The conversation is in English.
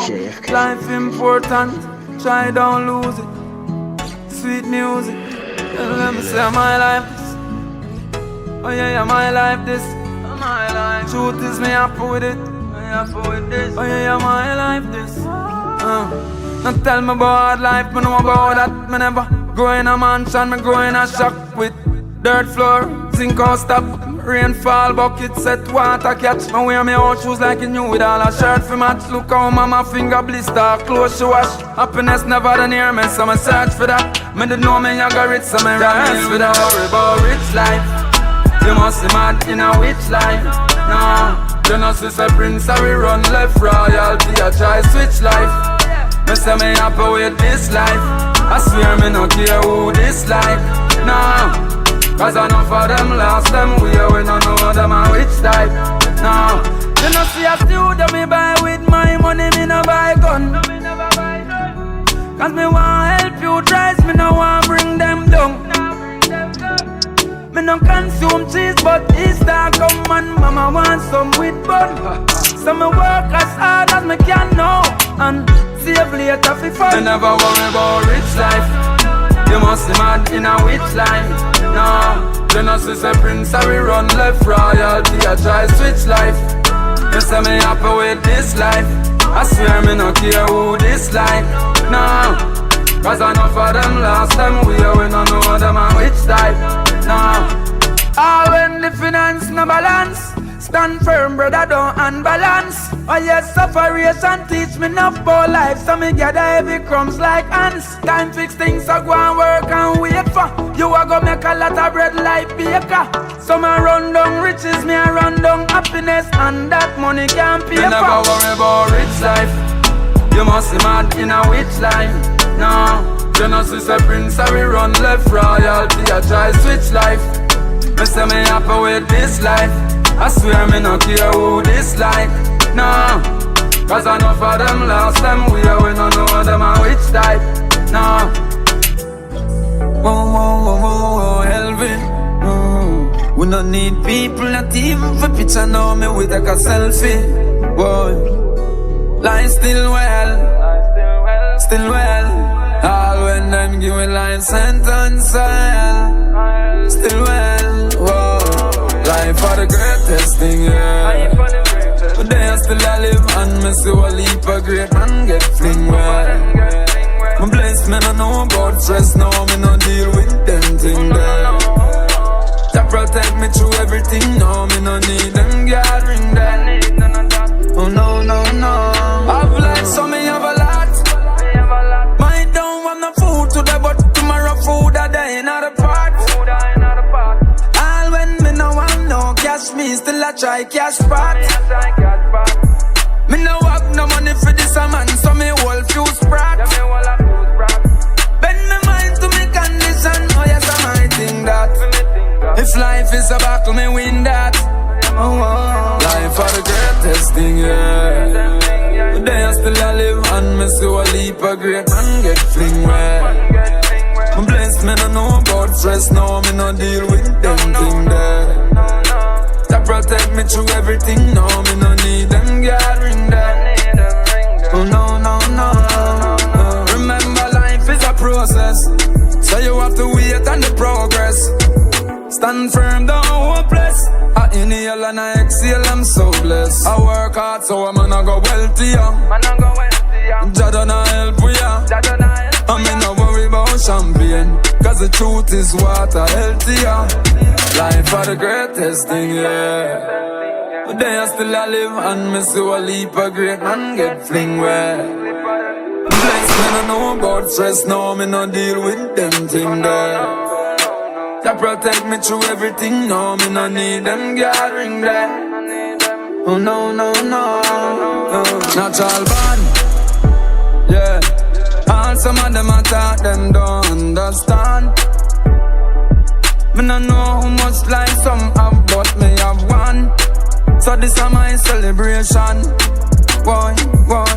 JFK. Life important, try don't lose it. Sweet music, let me say my life this. Oh yeah, my life this. My life. Truth is me happy with it. Oh yeah, my life this. Now tell me about life, me know about that. Me never grow in a mansion, me grow in a shack with dirt floor, zinc house top, rainfall bucket set, water catch. Me wear me old shoes like you new with all a shirt for match. Look how mama finger blister, clothes she wash. Happiness never done near me, so me search for that. Me did know me I got rich, so me rise for that. Worry about rich life. You must be mad in a witch life. No, you know sister Prince we run left royalty. I try switch life. Me say me happy with this life. I swear me no care who this like. No, cause enough of them lost them way. We no know them a which type. No, you know see a studio me buy with my money. Me no buy gun. Cause me want help you tries. Me no want bring them down. Me no consume cheese, but Easter come and mama want some with bun. So me work as hard as me can now and save later for fun. Me never worry about rich life. You must be mad in a witch life. No, you know sister Prince we run left royalty. I try switch life. You say me happy with this life. I swear me no care who this like. No, cause enough of them lost them way. We no know them a which type. No, all when the finance no balance, stand firm, brother, don't unbalance. Oh yes, separation teach me enough about life, so me gather heavy crumbs like ants. Time fix things, so go and work and wait for. You a go make a lot of bread like baker. Some a run down riches, me a run down happiness, and that money can't pay for. Never worry about rich life. You must be mad in a witch life. No, you know sister Prince we run left royalty. I try switch life. Me say me happy with this life. I swear me no care who this like. No, cause enough of them lost them way. We no know them a which type. No. Whoa, whoa, whoa, whoa, whoa, Elvin. We no need people, not even for picture. Know me we take a selfie. Whoa, lie still well, still well. All when them give me life sentence, still well. Whoa, life for the greatest thing, yeah. But they are still alive and me see a leap of great man get fling well. My blessed men I know about stress, now me no deal with them thing there. To protect me through everything, now me no need them gathering there. Oh no, no, no. I've life so me have a lot. My don't want no food today, but tomorrow food a day in the pot. All when me no want no cash, me still a try cash pot. Me no have no money for this a man, so me hold few sprat. Bend me mind to me condition, oh yes I might think that. If life is a battle, me win that. Oh, oh. Life are the greatest thing, yeah. But they are still alive and me see a leap of great man get fling well. I'm blessed, me no know about stress, now me no deal with them thing there. To protect me through everything, now me no need them gathering there. Oh no, no, no. Remember life is a process, so you have to wait on the progress. Stand firm, don't hopeless. I inhale and I exhale, I'm so blessed. I work hard so I'm gonna go wealthier. Jah don't help we ya. I mean no worry about champagne, cause the truth is water healthier. Life are the greatest thing, yeah. But they are still alive and me see a leap of great man get fling well. Blessed me no know about stress, now me no deal with them thing there. To protect me through everything, no, me no need them gathering there. Oh no, no, no, natural born, yeah. All some of them I thought them don't understand. Me no know how much life some have, but me have one. So this is my celebration. Boy, boy.